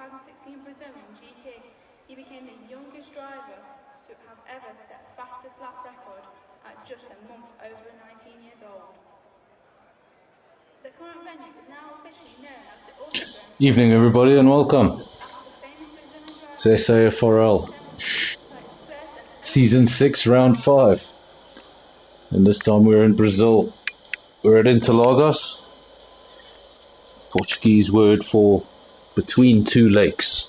2016 Brazilian GP, he became the youngest driver to have ever set fastest lap record at just a month over 19 years old. The current venue is now officially known as the Ultra. Evening everybody and welcome to SAFRL Season 6 Round 5, and this time we're in Brazil. We're at Interlagos, Portuguese word for between two lakes.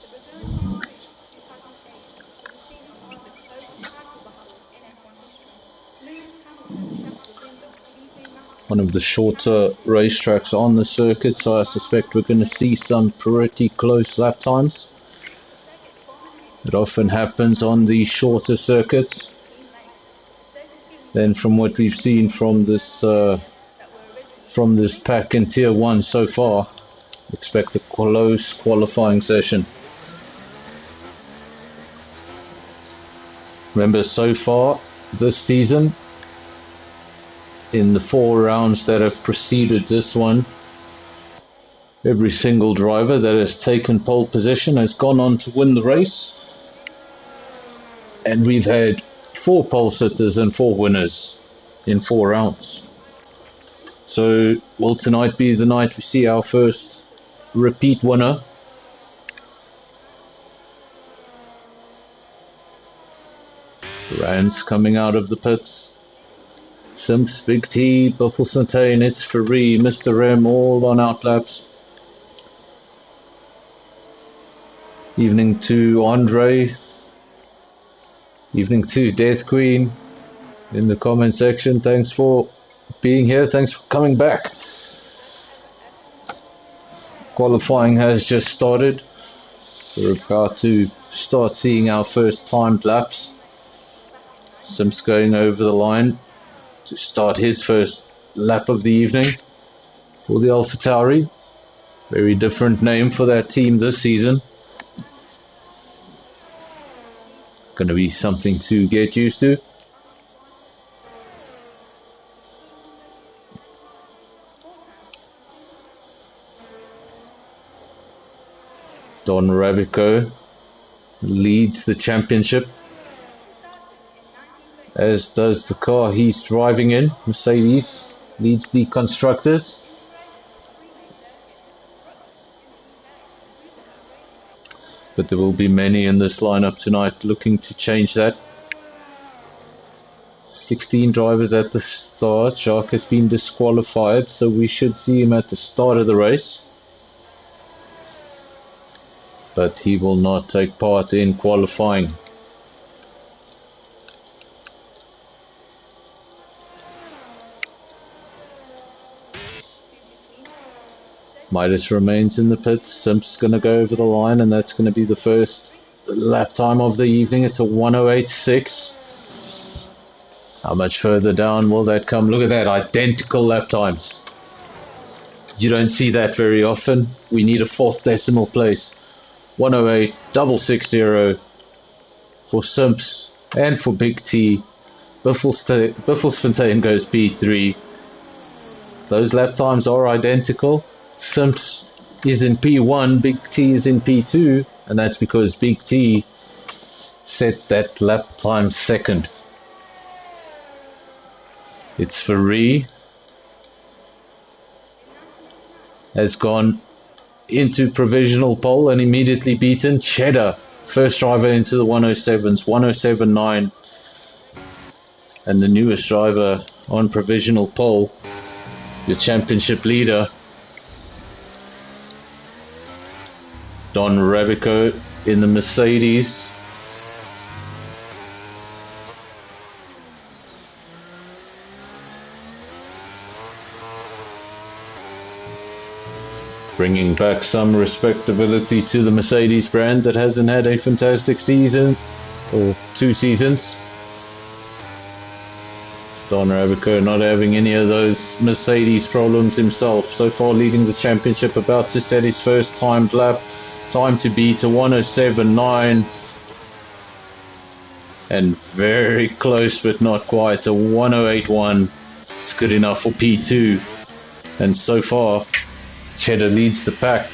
One of the shorter racetracks on the circuit, so I suspect we're going to see some pretty close lap times. It often happens on the shorter circuits. Then from what we've seen from this pack in Tier 1 so far, expect a close qualifying session. Remember, so far this season, in the 4 rounds that have preceded this one, every single driver that has taken pole position has gone on to win the race. And we've had 4 pole sitters and 4 winners in 4 rounds. So will tonight be the night we see our first repeat winner? Rand's coming out of the pits. Simps, Big T, Buffelsfontein, it's Free, Mr. M, all on outlaps. Evening to Andre. Evening to Death Queen in the comment section. Thanks for being here. Thanks for coming back. Qualifying has just started. We're about to start seeing our first timed laps. Simps going over the line to start his first lap of the evening for the AlphaTauri. Very different name for that team this season. Going to be something to get used to. Don Rabico leads the championship, as does the car he's driving in. Mercedes leads the constructors. But there will be many in this lineup tonight looking to change that. 16 drivers at the start. Jacques has been disqualified, so we should see him at the start of the race. But he will not take part in qualifying. Midas remains in the pits. Simp's going to go over the line, and that's going to be the first lap time of the evening. It's a 1:08.6. How much further down will that come? Look at that, identical lap times. You don't see that very often. We need a 4th decimal place. 1:08.660 for Simps and for Big T. Buffelsfontein goes P3. Those lap times are identical. Simps is in P1, Big T is in P2, and that's because Big T set that lap time second. It's Free has gone into provisional pole and immediately beaten Cheddar, first driver into the 107s, 107.9, and the newest driver on provisional pole, the championship leader, Don Rabico in the Mercedes. Bringing back some respectability to the Mercedes brand that hasn't had a fantastic season, or 2 seasons. Don Rabico not having any of those Mercedes problems himself. So far leading the championship, about to set his first timed lap. Time to beat a 107.9, and very close but not quite, a 108.1. It's good enough for P2, and so far Cheddar leads the pack.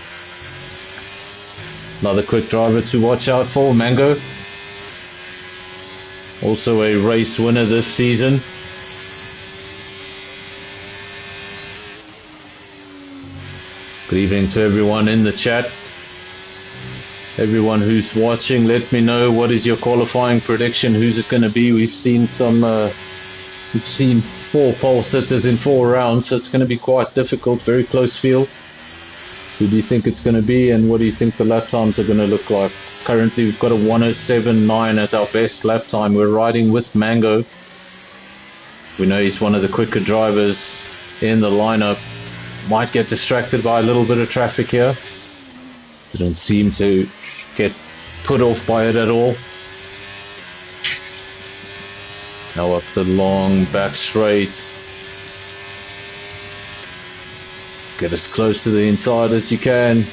Another quick driver to watch out for, Mango. Also a race winner this season. Good evening to everyone in the chat. Everyone who's watching, let me know what is your qualifying prediction. Who's it going to be? We've seen 4 pole sitters in 4 rounds, so it's going to be quite difficult. Very close field. Who do you think it's going to be, and what do you think the lap times are going to look like? Currently, we've got a 1:07.9 as our best lap time. We're riding with Mango. We know he's one of the quicker drivers in the lineup. Might get distracted by a little bit of traffic here. Didn't seem to get put off by it at all. Now up the long back straight. Get as close to the inside as you can.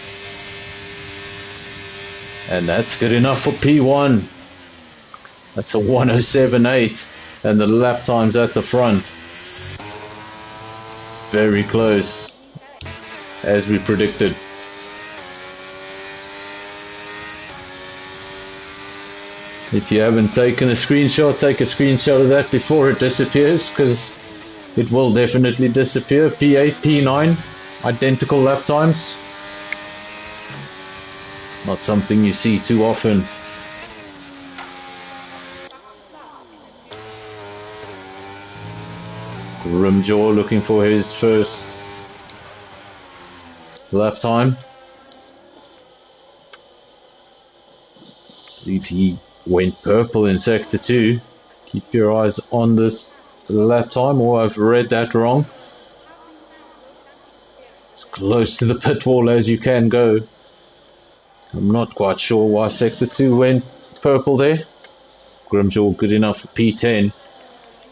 And that's good enough for P1. That's a 1:07.8. And the lap time's at the front. Very close, as we predicted. If you haven't taken a screenshot, take a screenshot of that before it disappears, because it will definitely disappear. P8, P9, identical lap times. Not something you see too often. Grimjaw looking for his first lap time. I believe he went purple in sector 2. Keep your eyes on this lap time, or I've read that wrong. As close to the pit wall as you can go. I'm not quite sure why sector 2 went purple there. Grimjaw good enough for P10.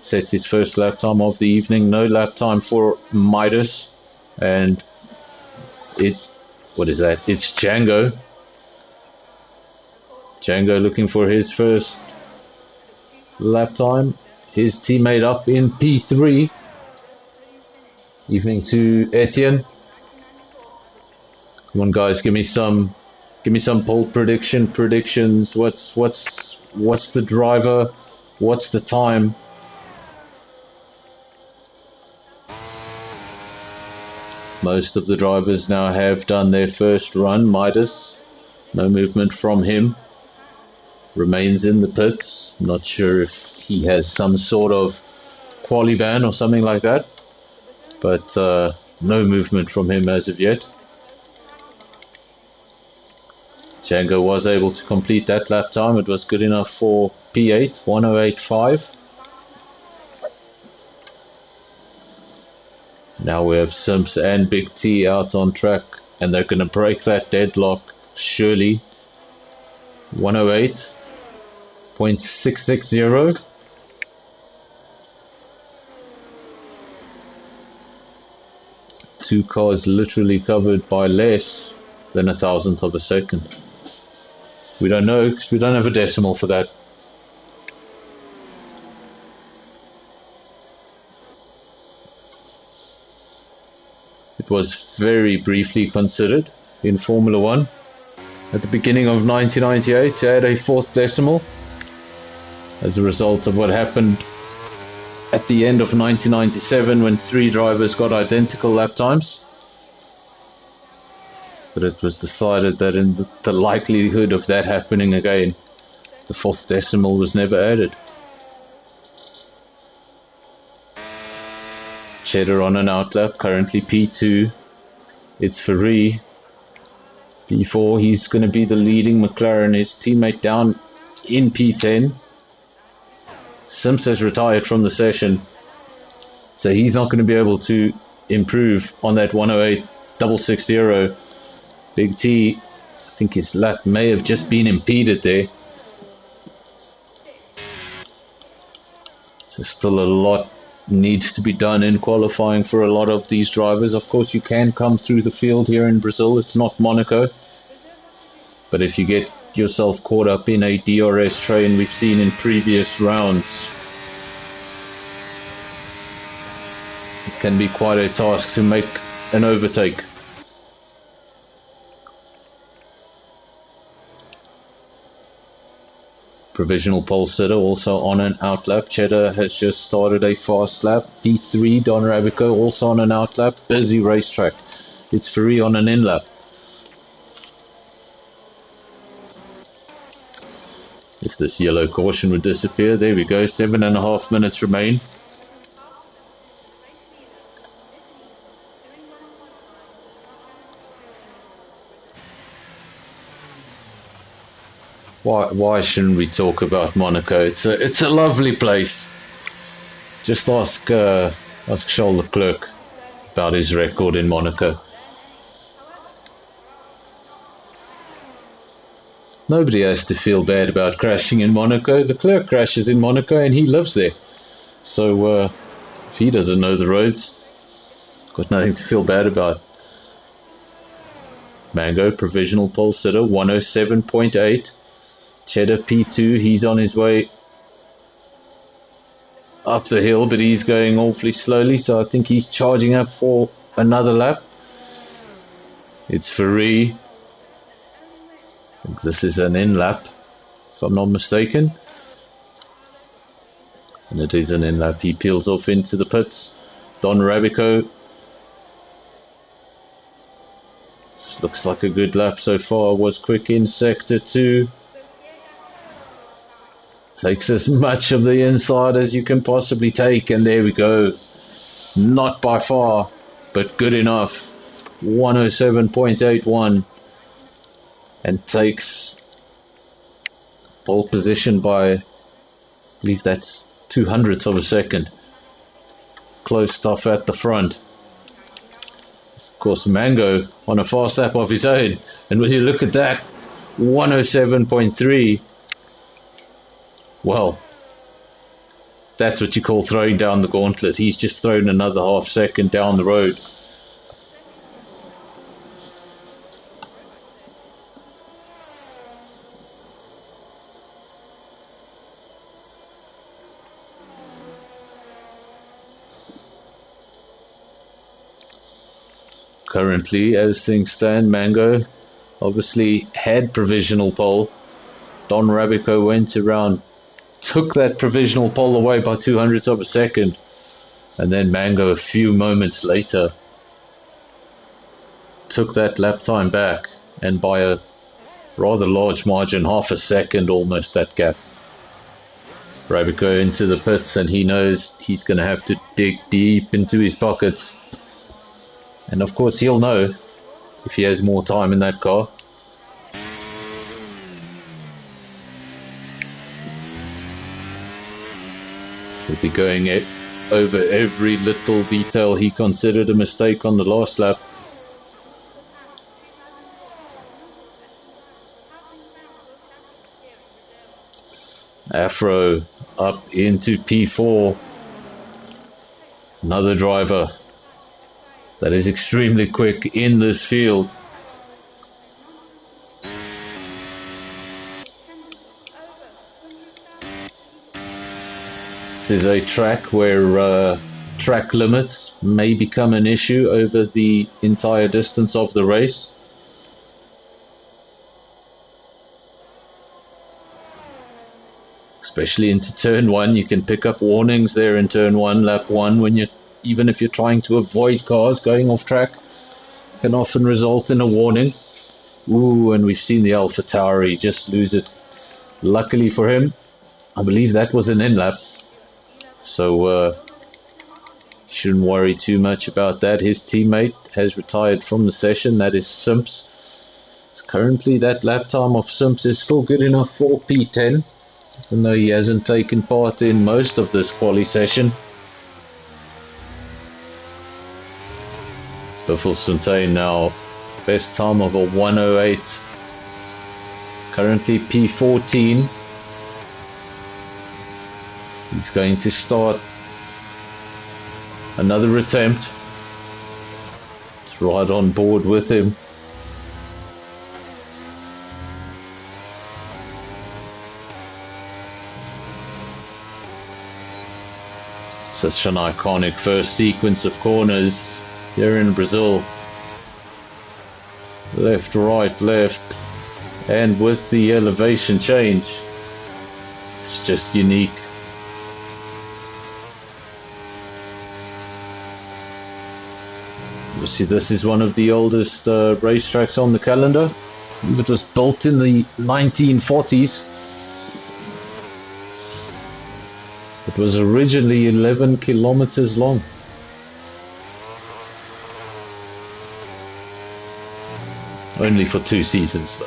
Sets his first lap time of the evening. No lap time for Midas. And what is that? It's Django. Django looking for his first lap time. His teammate up in P3. Evening to Etienne. Come on guys, give me some pole predictions. What's the driver? What's the time? Most of the drivers now have done their first run. Midas, no movement from him. Remains in the pits. Not sure if he has some sort of quali ban or something like that. But no movement from him as of yet. Django was able to complete that lap time. It was good enough for P8, 1:08.5. Now we have Simps and Big T out on track, and they're going to break that deadlock, surely. 1:08.660. Two cars literally covered by less than a thousandth of a second. We don't know, because we don't have a decimal for that. It was very briefly considered in Formula 1. At the beginning of 1998, they had a 4th decimal as a result of what happened at the end of 1997 when 3 drivers got identical lap times. But it was decided that in the likelihood of that happening again, the 4th decimal was never added. Cheddar on an outlap, currently P2. It's Ferree. P4, he's going to be the leading McLaren. His teammate down in P10. Simps has retired from the session, so he's not going to be able to improve on that 1:08.660. Big T, I think his lap may have just been impeded there. So still a lot needs to be done in qualifying for a lot of these drivers. Of course, you can come through the field here in Brazil. It's not Monaco. But if you get yourself caught up in a DRS train we've seen in previous rounds, it can be quite a task to make an overtake. Provisional pole sitter also on an outlap. Cheddar has just started a fast lap. P3, Don Rabico also on an outlap. Busy racetrack. It's free on an in lap. If this yellow caution would disappear, there we go. 7.5 minutes remain. Why shouldn't we talk about Monaco? It's a lovely place. Just ask Charles Leclerc about his record in Monaco. Nobody has to feel bad about crashing in Monaco. Leclerc crashes in Monaco and he lives there. So if he doesn't know the roads, got nothing to feel bad about. Mango, provisional pole sitter, 107.8. Cheddar P2, he's on his way up the hill, but he's going awfully slowly, so I think he's charging up for another lap. It's Ferrari. I think this is an in lap, if I'm not mistaken. And it is an in lap. He peels off into the pits. Don Rabico. This looks like a good lap so far. Was quick in sector 2. Takes as much of the inside as you can possibly take, and there we go. Not by far, but good enough. 107.81, and takes pole position by, I believe that's 200ths of a second. Close stuff at the front. Of course, Mango on a fast lap of his own, and when you look at that, 107.3. Well, that's what you call throwing down the gauntlet. He's just thrown another half second down the road. Currently, as things stand, Mango obviously had provisional pole. Don Rabico went around, took that provisional pole away by 200ths of a second, and then Mango a few moments later took that lap time back, and by a rather large margin, half a second almost, that gap. Rabico into the pits, and he knows he's going to have to dig deep into his pockets, and of course he'll know if he has more time in that car. He'll be going over every little detail he considered a mistake on the last lap. Afro up into P4. Another driver that is extremely quick in this field. This is a track where track limits may become an issue over the entire distance of the race. Especially into turn 1, you can pick up warnings there in turn 1, lap 1, when even if you're trying to avoid cars going off track, can often result in a warning. Ooh, and we've seen the Alpha Tauri just lose it. Luckily for him, I believe that was an in-lap. So shouldn't worry too much about that. His teammate has retired from the session, that is Simps. So currently that lap time of Simps is still good enough for P10, even though he hasn't taken part in most of this quali session. Buffelsfontein now, best time of a 108. Currently P14. He's going to start another attempt. It's right on board with him. Such an iconic first sequence of corners here in Brazil. Left, right, left, and with the elevation change, It's just unique. You see, this is one of the oldest racetracks on the calendar. It was built in the 1940s. It was originally 11 kilometers long. Only for 2 seasons though.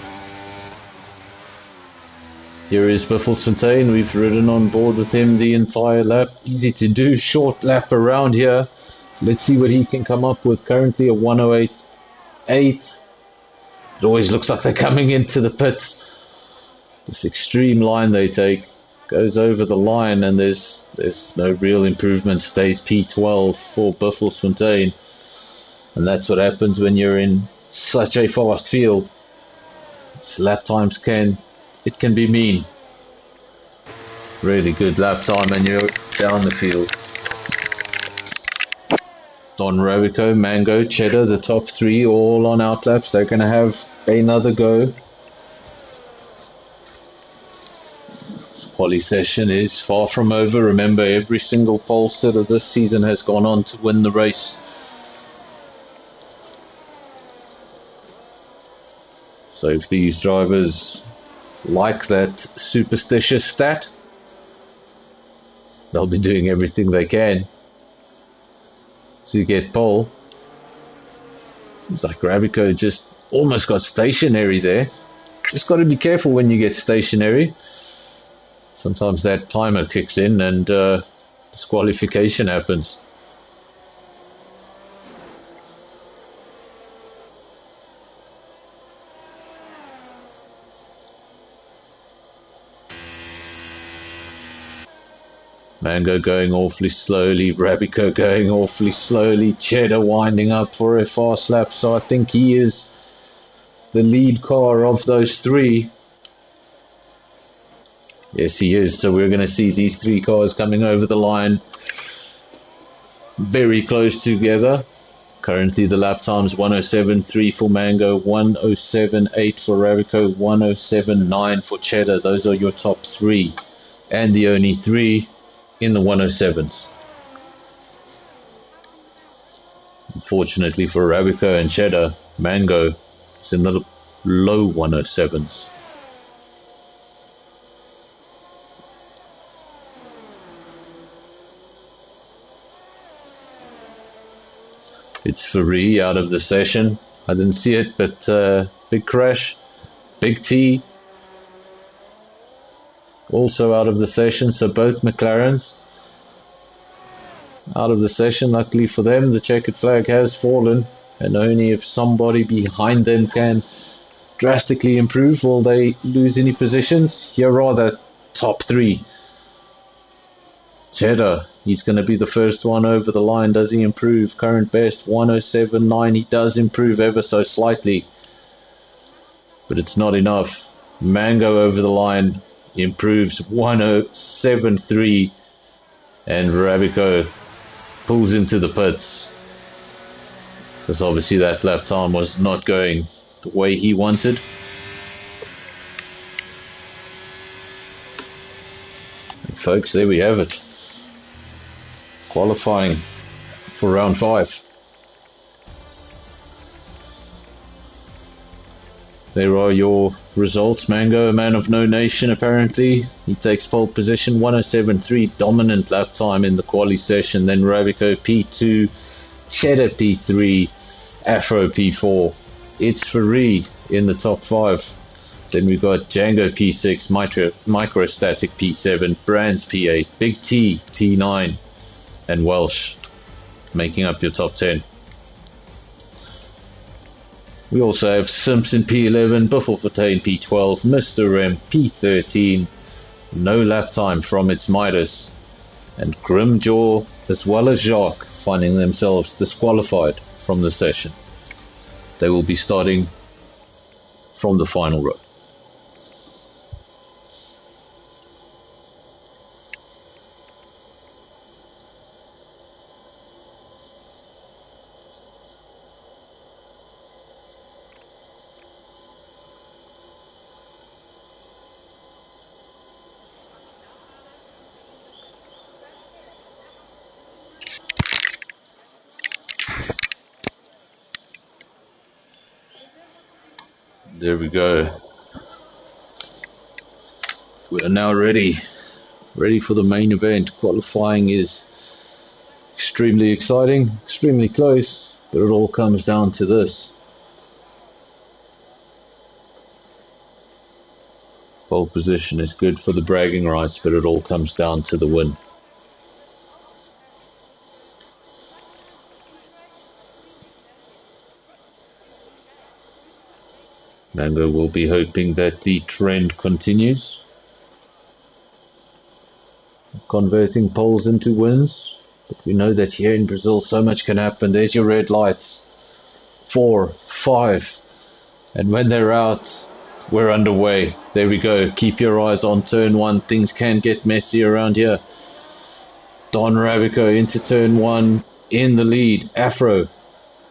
Here is Buffelsfontein. We've ridden on board with him the entire lap. Easy to do, short lap around here. Let's see what he can come up with. Currently a 108.8. It always looks like they're coming into the pits. This extreme line they take goes over the line, and there's no real improvement. Stays P12 for Buffelsfontein. And that's what happens when you're in such a fast field. So lap times can be mean. Really good lap time and you're down the field. Don Rabico, Mango, Cheddar, the top 3 all on outlaps. They're going to have another go. This quali session is far from over. Remember, every single pole sitter this season has gone on to win the race. So if these drivers like that superstitious stat, they'll be doing everything they can to get pole. Seems like Rabico just almost got stationary there. Just got to be careful when you get stationary. Sometimes that timer kicks in and disqualification happens. Mango going awfully slowly, Rabico going awfully slowly, Cheddar winding up for a fast lap, so I think he is the lead car of those 3. Yes, he is, so we're going to see these 3 cars coming over the line very close together. Currently the lap time's 107.3 for Mango, 107.8 for Rabico, 107.9 for Cheddar. Those are your top 3, and the only 3 in the 107s. Unfortunately for Rabico and Cheddar, Mango is in the low 107s. It's Free out of the session. I didn't see it, but big crash. Big T also out of the session, so both McLarens out of the session. Luckily for them, the checkered flag has fallen, and only if somebody behind them can drastically improve will they lose any positions. Here are the top 3. Cheddar, he's going to be the first one over the line. Does he improve? Current best 107.9. He does improve ever so slightly, but it's not enough. Mango over the line improves 107.3, and Rabico pulls into the pits because obviously that lap time was not going the way he wanted. And folks, there we have it. Qualifying for round 5. There are your results. Mango, a man of no nation apparently. He takes pole position, 107.3, dominant lap time in the quali session. Then Rabico P2, Cheddar P3, Afro P4. It's Free in the top 5. Then we've got Django P6, Microstatic P7, Brands P8, Big T P9, and Welsh making up your top 10. We also have Simpson P11, Buffelsfontein P12, Mr. M P13, no lap time from its Midas, and Grimjaw as well as Jacques finding themselves disqualified from the session. They will be starting from the final row. There we go. We are now ready for the main event. Qualifying is extremely exciting, extremely close, but it all comes down to this. Pole position is good for the bragging rights, but it all comes down to the win. Mango will be hoping that the trend continues, converting poles into wins. But we know that here in Brazil so much can happen. There's your red lights. 4, 5. And when they're out, we're underway. There we go. Keep your eyes on turn 1. Things can get messy around here. Don Rabico into turn 1 in the lead. Afro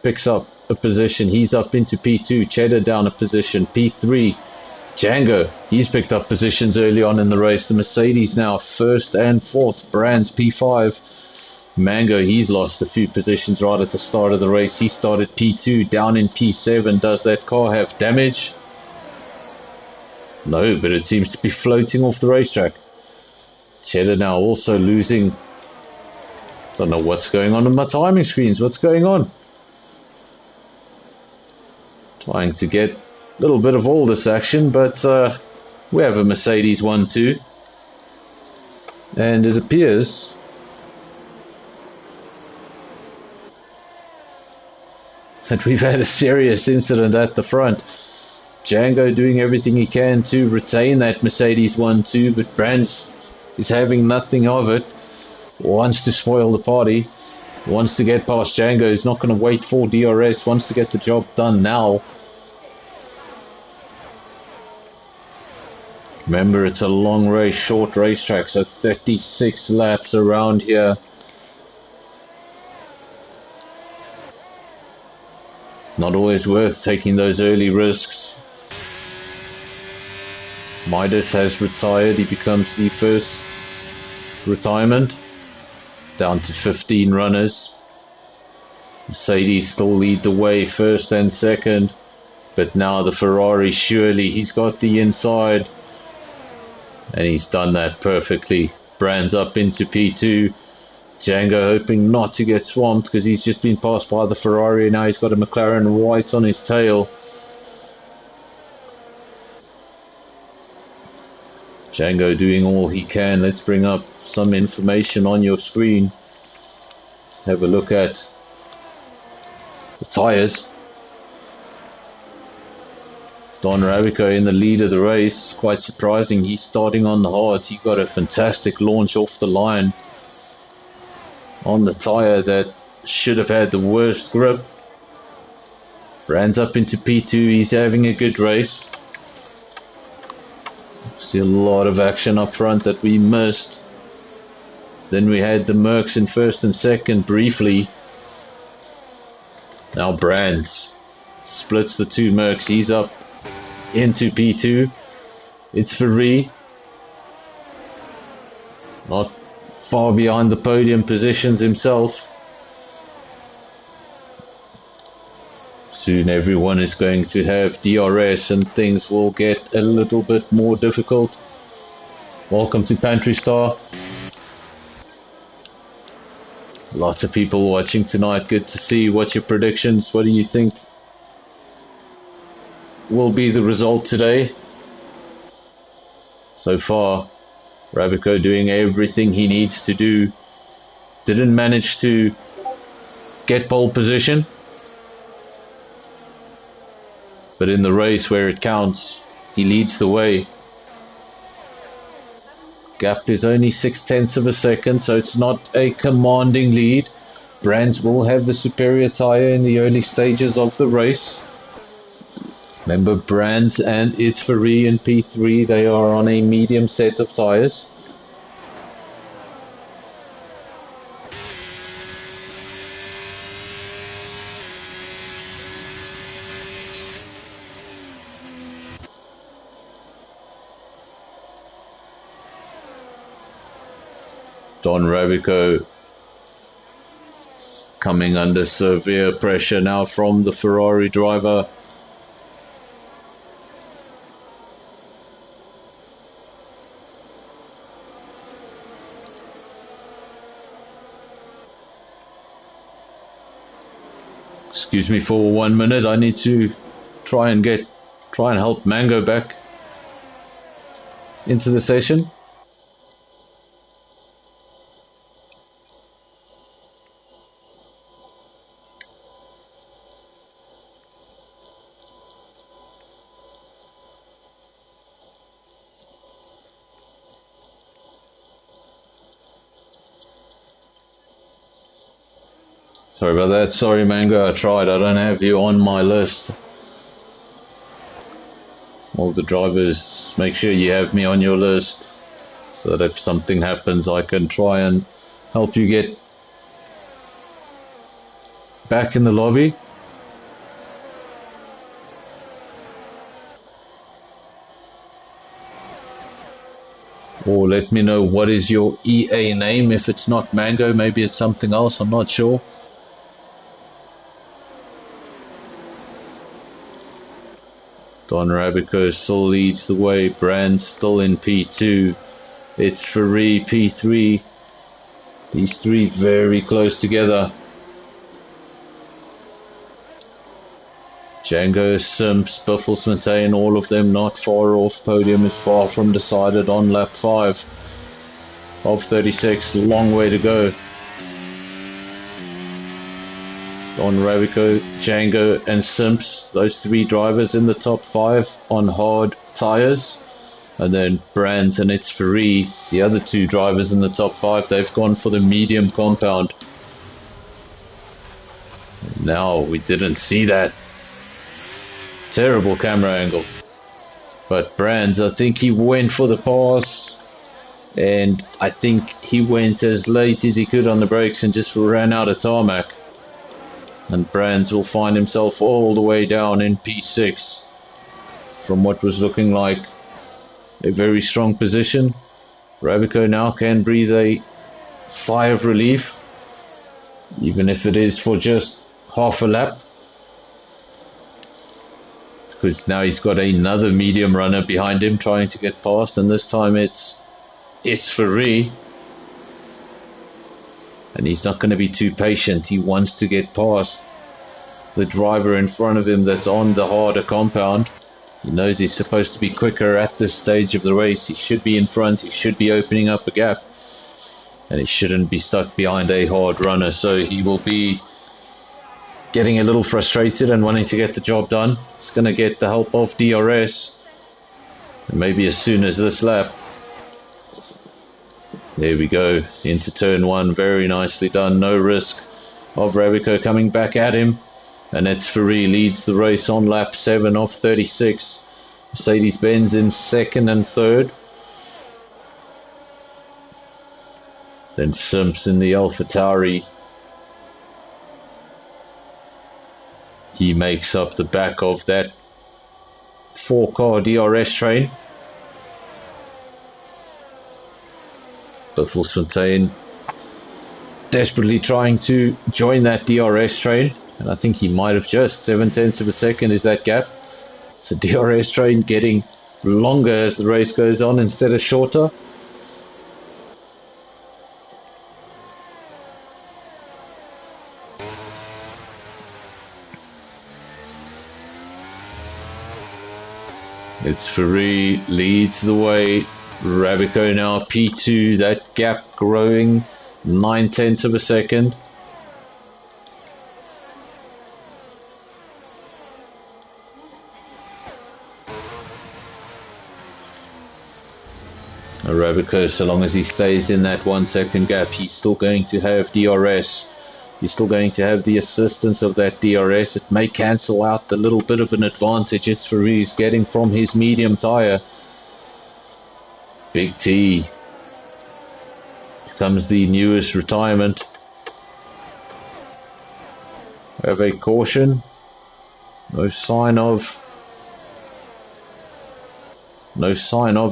picks up a position. He's up into P2. Cheddar down a position. P3. Django, he's picked up positions early on in the race. The Mercedes now first and fourth. Brands P5. Mango, he's lost a few positions right at the start of the race. He started P2, down in P7. Does that car have damage? No, but it seems to be floating off the racetrack. Cheddar now also losing. Don't know what's going on with my timing screens. What's going on? Trying to get a little bit of all this action, but we have a Mercedes 1-2. And it appears that we've had a serious incident at the front. Django doing everything he can to retain that Mercedes 1-2, but Brands is having nothing of it. Wants to spoil the party. Wants to get past Django. He's not going to wait for DRS. Wants to get the job done now. Remember, it's a long race, short racetrack, so 36 laps around here. Not always worth taking those early risks. Midas has retired. He becomes the first retirement. Down to 15 runners. Mercedes still lead the way, first and second. But now the Ferrari, surely he's got the inside. And he's done that perfectly. Brands up into P2. Django hoping not to get swamped because he's just been passed by the Ferrari. Now he's got a McLaren right on his tail. Django doing all he can. Let's bring up some information on your screen. Let's have a look at the tyres. Don Rabico in the lead of the race. Quite surprising. He's starting on the hards. He got a fantastic launch off the line on the tyre that should have had the worst grip. Brands up into P2. He's having a good race. See a lot of action up front that we missed. Then we had the Mercs in first and second briefly. Now Brands splits the two Mercs. He's up into P2. It's Ferrari. Not far behind the podium positions himself. Soon everyone is going to have DRS and things will get a little bit more difficult. Welcome to Pantry Star. Lots of people watching tonight. Good to see. What's your predictions? What do you think will be the result today? So far, Rabico doing everything he needs to do. Didn't manage to get pole position. But in the race where it counts, he leads the way. Gap is only 0.6 of a second, so it's not a commanding lead. Brands will have the superior tyre in the early stages of the race. Remember, Brands and its Ferrari in P3, they are on a medium set of tyres. Don Rabico coming under severe pressure now from the Ferrari driver. Excuse me for 1 minute. I need to try and help Mango back into the session. Sorry about that. Sorry, Mango. I tried. I don't have you on my list. All the drivers, make sure you have me on your list so that if something happens, I can try and help you get back in the lobby. Or let me know what is your EA name. If it's not Mango, maybe it's something else. I'm not sure. Don Rabico still leads the way. Brand still in P2. It's Ferree P3. These three very close together. Django, Simps, Buffelsfontein, all of them not far off. Podium is far from decided on lap 5 of 36. Long way to go. Don Rabico, Django and Simps, those three drivers in the top 5 on hard tyres. And then Brands and It's Ferree, the other two drivers in the top 5, they've gone for the medium compound. Now, we didn't see that. Terrible camera angle. But Brands, I think he went for the pass. And I think he went as late as he could on the brakes and just ran out of tarmac. And Brands will find himself all the way down in P6 from what was looking like a very strong position. Rabico now can breathe a sigh of relief, even if it is for just half a lap, because now he's got another medium runner behind him trying to get past, and this time it's Ferree. And he's not going to be too patient. He wants to get past the driver in front of him that's on the harder compound. He knows he's supposed to be quicker at this stage of the race. He should be in front. He should be opening up a gap. And he shouldn't be stuck behind a hard runner. So he will be getting a little frustrated and wanting to get the job done. He's going to get the help of DRS. And maybe as soon as this lap. There we go, into turn 1, very nicely done, no risk of Rabico coming back at him. And it's Ferree leads the race on lap 7 of 36. Mercedes-Benz in second and third. Then Simps in the AlphaTauri. He makes up the back of that 4-car DRS train. Buffelsfontein desperately trying to join that DRS train, and I think he might have just 0.7 of a second is that gap. So DRS train getting longer as the race goes on instead of shorter. It's Ferree leads the way. Rabico now P2, that gap growing 0.9 of a second. Rabico, so long as he stays in that 1 second gap, he's still going to have DRS. He's still going to have the assistance of that DRS. It may cancel out the little bit of an advantage it's Ferree's getting from his medium tyre. Big T becomes the newest retirement. Have a caution. No sign of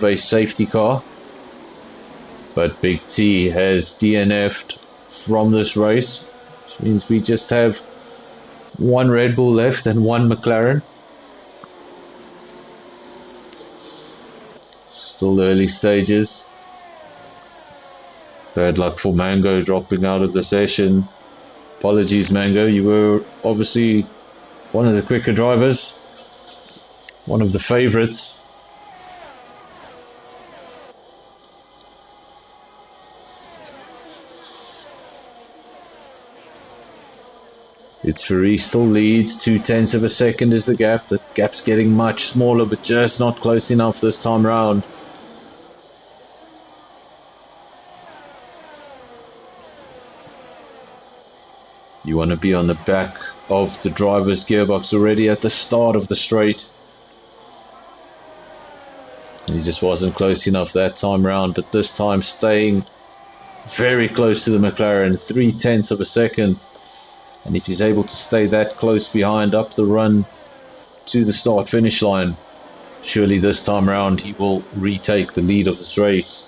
a safety car. But Big T has DNF'd from this race. Which means we just have one Red Bull left and one McLaren. Still early stages. Bad luck for Mango dropping out of the session. Apologies, Mango. You were obviously one of the quicker drivers, one of the favourites. It's Ferrari still leads, 0.2 of a second is the gap. The gap's getting much smaller, but just not close enough this time round. You want to be on the back of the driver's gearbox already at the start of the straight. He just wasn't close enough that time round, but this time staying very close to the McLaren, 0.3 of a second. And if he's able to stay that close behind up the run to the start finish line, surely this time round he will retake the lead of this race.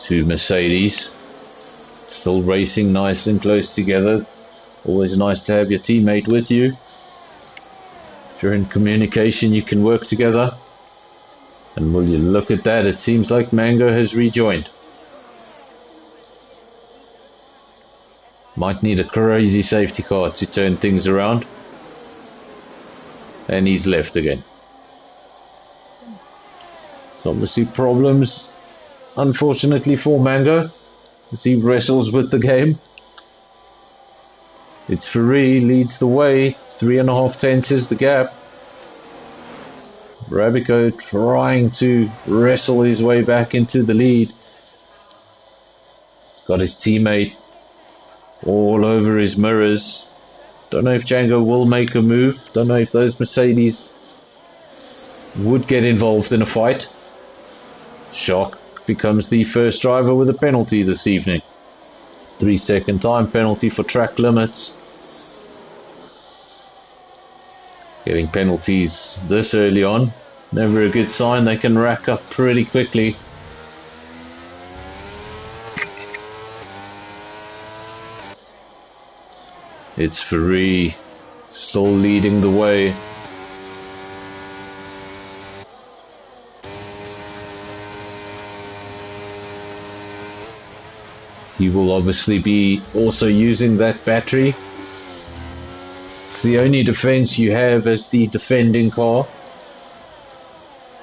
Two Mercedes still racing nice and close together. Always nice to have your teammate with you. If you're in communication, you can work together. And will you look at that, it seems like Mango has rejoined. Might need a crazy safety car to turn things around. And he's left again. So obviously problems, unfortunately for Mango, as he wrestles with the game. It's Ferrari leads the way, 3.5 is the gap. Rabico trying to wrestle his way back into the lead. He's got his teammate all over his mirrors. Don't know if Django will make a move. Don't know if those Mercedes would get involved in a fight. Shock becomes the first driver with a penalty this evening. 3-second time penalty for track limits. Getting penalties this early on, never a good sign. They can rack up pretty quickly. It's Ferrari still leading the way. He will obviously be also using that battery. It's the only defense you have as the defending car.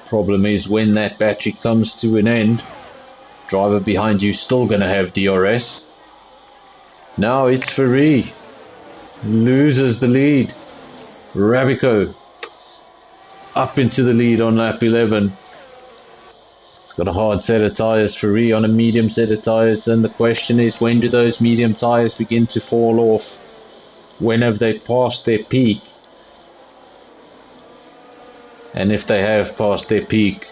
Problem is when that battery comes to an end, driver behind you still going to have DRS. Now it's Ferrari. Loses the lead. Rabico up into the lead on lap 11. Got a hard set of tyres, Ferrari on a medium set of tyres, and the question is, when do those medium tyres begin to fall off? When have they passed their peak? And if they have passed their peak,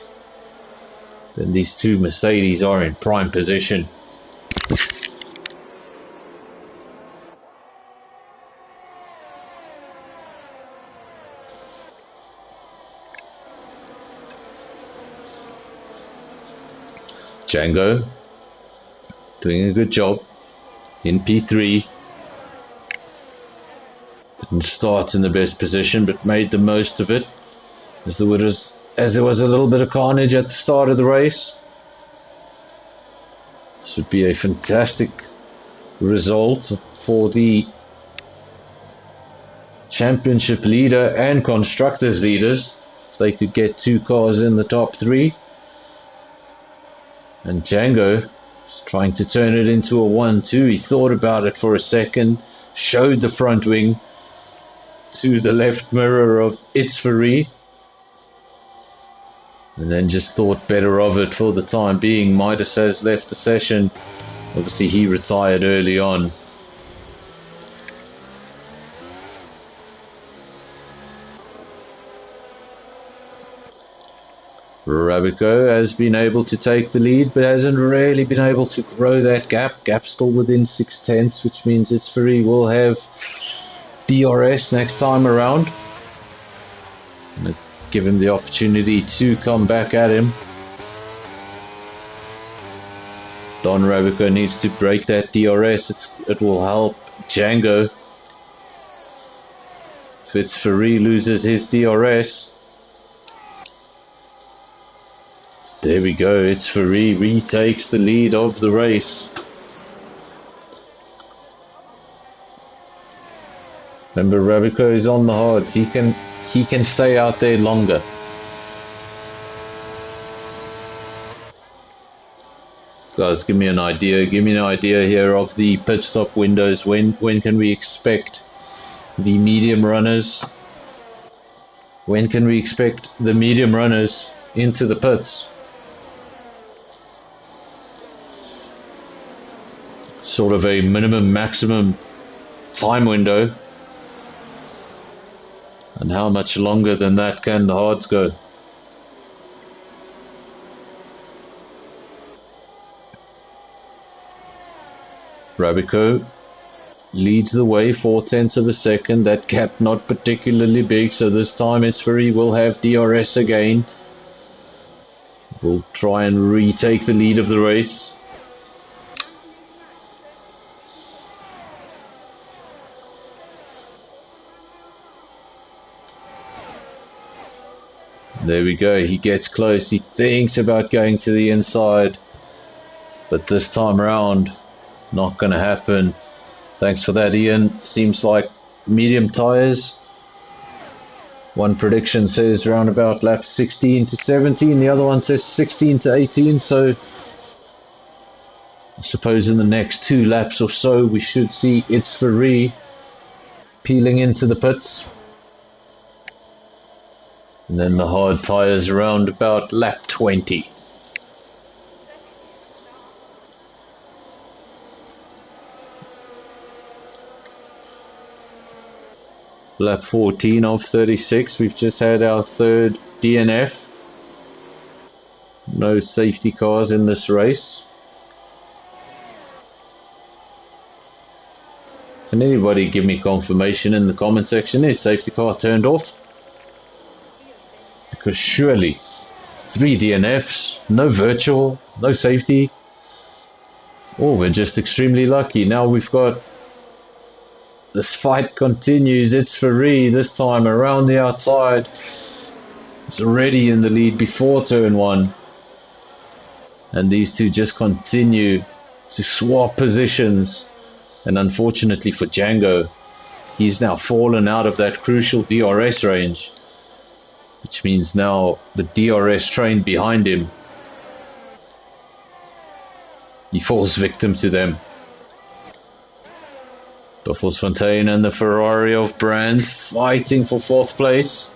then these two Mercedes are in prime position. Django doing a good job in P3. Didn't start in the best position, but made the most of it, as there was a little bit of carnage at the start of the race. This would be a fantastic result for the championship leader and constructors leaders if they could get two cars in the top three. And Django is trying to turn it into a 1-2. He thought about it for a second, showed the front wing to the left mirror of It's Ferrari, and then just thought better of it for the time being. Midas has left the session. Obviously he retired early on. Rabico has been able to take the lead, but hasn't really been able to grow that gap. Gap still within 0.6, which means It's Ferrari will have DRS next time around. Gonna give him the opportunity to come back at him. Don Rabico needs to break that DRS. It will help Django. Fitzferry loses his DRS. There we go. Fitzferry retakes the lead of the race. Remember, Rabico is on the hards. He can stay out there longer. Guys, give me an idea. Give me an idea here of the pit stop windows. When can we expect the medium runners? When can we expect the medium runners into the pits? Sort of a minimum maximum time window. And how much longer than that can the hards go? Rabico leads the way 4/10 of a second. That gap not particularly big, so this time Fitzferry will have DRS again. We'll try and retake the lead of the race. There we go, he gets close, he thinks about going to the inside, but this time around, not going to happen. Thanks for that, Ian. Seems like medium tyres. One prediction says around about laps 16 to 17, the other one says 16 to 18, so I suppose in the next 2 laps or so we should see Fitzferry peeling into the pits. And then the hard tyres around about lap 20. Lap 14 of 36, we've just had our third DNF. No safety cars in this race. Can anybody give me confirmation in the comment section? Is safety car turned off? Because surely 3 DNFs, no virtual, no safety. Oh, we're just extremely lucky. Now we've got this fight continues. Fitzferry this time around the outside. It's already in the lead before turn 1. And these two just continue to swap positions. And unfortunately for Django, he's now fallen out of that crucial DRS range. Which means now the DRS train behind him, he falls victim to them. Buffelsfontein and the Ferrari of Brands fighting for 4th place.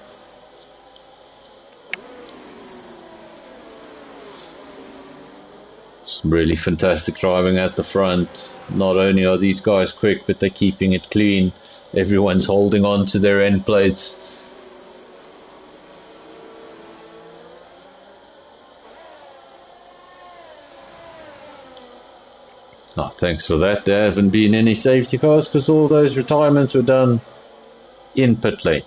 Some really fantastic driving at the front. Not only are these guys quick, but they're keeping it clean. Everyone's holding on to their end plates. Oh, thanks for that. There haven't been any safety cars because all those retirements were done in pit lane.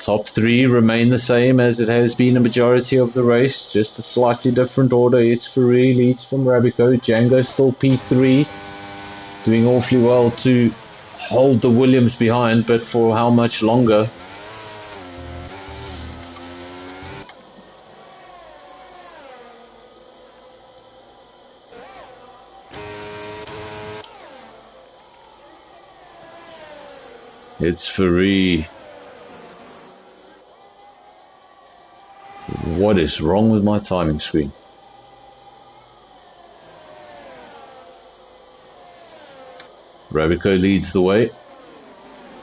Top 3 remain the same as it has been a majority of the race, just a slightly different order. Fitzferry leads from Rabico. Django still P3, doing awfully well to hold the Williams behind, but for how much longer? Fitzferry. What is wrong with my timing screen? Rabico leads the way.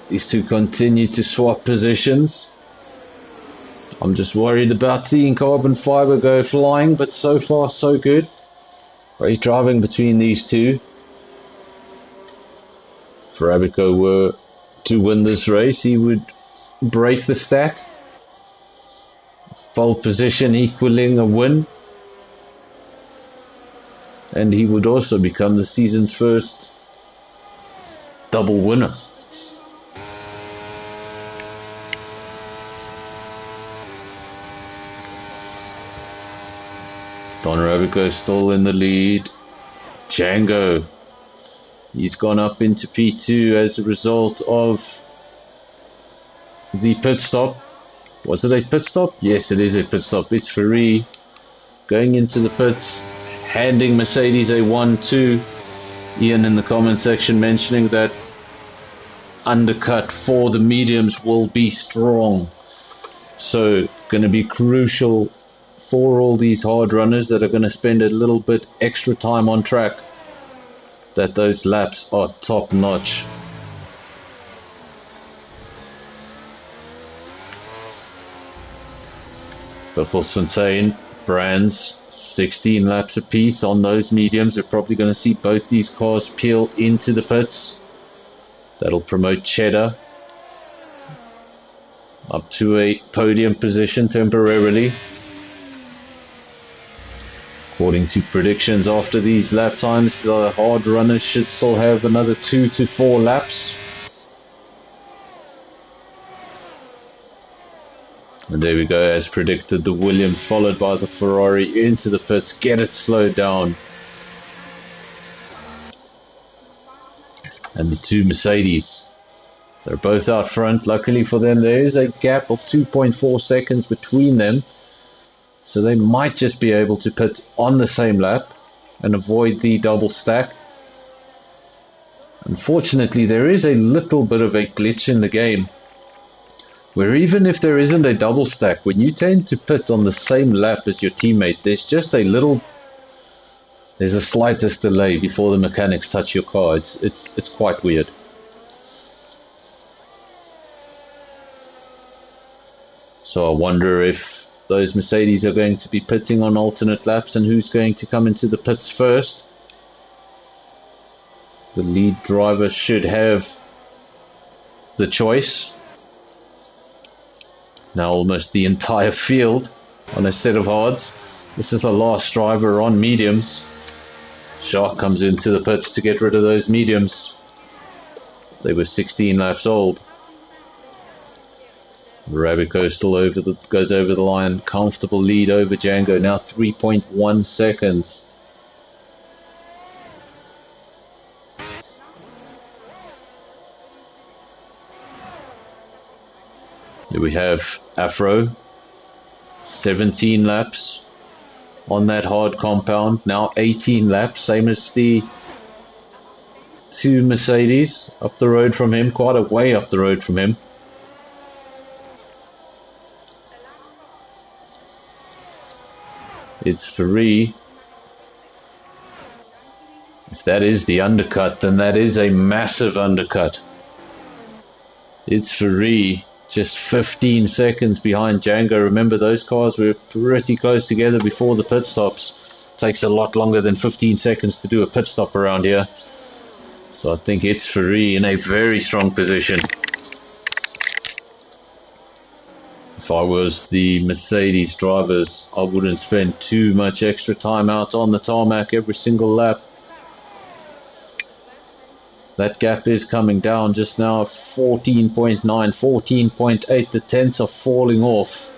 These two continue to swap positions. I'm just worried about seeing carbon fiber go flying, but so far so good. Great driving between these two. If Rabico were to win this race, he would break the stat. Pole position equaling a win. And he would also become the season's first double winner. Don Robico still in the lead. Django, he's gone up into P2 as a result of the pit stop. Was it a pit stop? Yes, it is a pit stop. It's Ferrari going into the pits, handing Mercedes a 1-2. Ian in the comment section mentioning that undercut for the mediums will be strong. So, going to be crucial for all these hard runners that are going to spend a little bit extra time on track, that those laps are top notch. But for Fontaine, Brands, 16 laps apiece on those mediums. We're probably going to see both these cars peel into the pits. That'll promote Cheddar up to a podium position temporarily. According to predictions, after these lap times, the hard runners should still have another 2 to 4 laps. And there we go, as predicted, the Williams followed by the Ferrari into the pits, get it slowed down. And the two Mercedes, they're both out front. Luckily for them, there is a gap of 2.4 seconds between them. So they might just be able to pit on the same lap and avoid the double stack. Unfortunately, there is a little bit of a glitch in the game, where even if there isn't a double stack, when you tend to pit on the same lap as your teammate, there's a slightest delay before the mechanics touch your car. It's quite weird. So I wonder if those Mercedes are going to be pitting on alternate laps and who's going to come into the pits first. The lead driver should have the choice. Now almost the entire field on a set of hards. This is the last driver on mediums. Shark comes into the pits to get rid of those mediums. They were 16 laps old. Rabico still goes over the line. Comfortable lead over Django. Now 3.1 seconds. Here we have Afro. 17 laps on that hard compound. Now 18 laps. Same as the two Mercedes up the road from him. Quite a way up the road from him. It's Ferrari. If that is the undercut, then that is a massive undercut. It's Ferrari, just 15 seconds behind Django. Remember, those cars were pretty close together before the pit stops. Takes a lot longer than 15 seconds to do a pit stop around here. So I think it's Ferrari in a very strong position. If I was the Mercedes drivers, I wouldn't spend too much extra time out on the tarmac every single lap. That gap is coming down just now, 14.9, 14.8. The tenths are falling off.